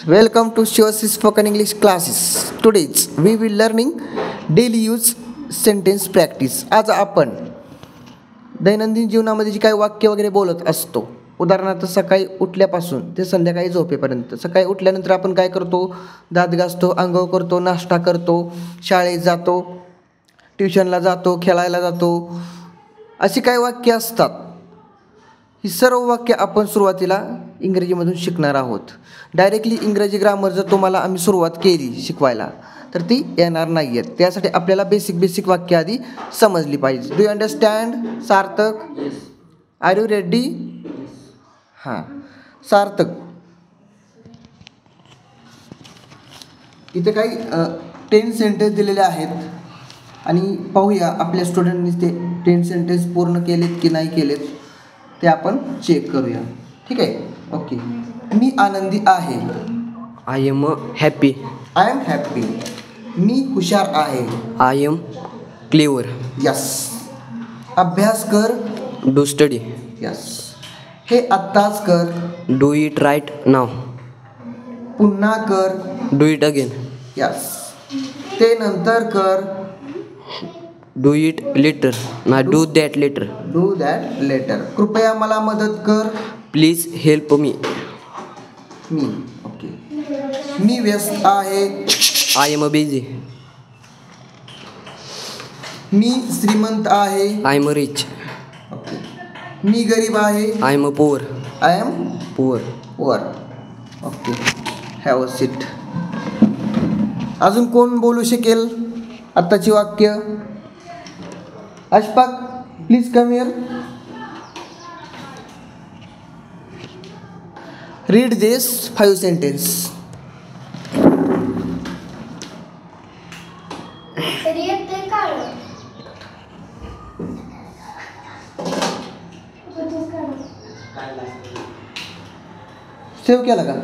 Welcome to Shiva's spoken English classes. Today we will learning daily use sentence practice. आज आपण दैनंदिन जीवनामध्ये जी काही वाक्य वगैरे बोलत असतो, उदाहरणार्थ सकाळी उठल्यापासून ते संध्याकाळी झोपेपर्यंत. सकाळी उठल्यानंतर आपण काय करतो? दात घासतो, अंघोळ करतो, नाश्ता करतो, शाळेत जातो, ट्युशनला जातो, खेळायला जातो, अशी काही वाक्य असतात. ही सर्व वाक्य आपण सुरुवातीला इंग्रजीमधून शिकणार आहोत. डायरेक्टली इंग्रजी ग्रामर जर तुम्हाला आम्ही सुरुवात केली शिकवायला तर ती येणार नाही आहेत. त्यासाठी आपल्याला बेसिक वाक्य आधी समजली पाहिजे. Do you understand? Sarthak, are you ready? हां, सार्थक, इथे काही 10 सेंटेन्स दिलेले आहेत आणि पाहूया आपल्या स्टुडंटनी ते 10 सेंटेन्स पूर्ण केलेत की नाही केलेत ते आपण चेक करूया. ठीक आहे, ओके. मी आनंदी आहे. I am happy. I am happy. मी हुशार आहे. I am clever. यस. अभ्यास कर. Do study. यस. हे आत्ताच कर. Do it right now. पुन्हा कर. Do it again. यस. ते नंतर कर. डू इट लेटर ना do that later. Do that later. कृपया मला मदत कर. Please help me. मी, ओके. मी व्यस्त आहे. I am busy. मी श्रीमंत आहे. I am rich. ओके. मी गरीब आहे. I M poor. I am poor. Poor. Okay. Have a seat. अजून कोण बोलू शकेल आत्ताची वाक्य? Ashfaq, please come here. Read this 5 sentence. Save केला का?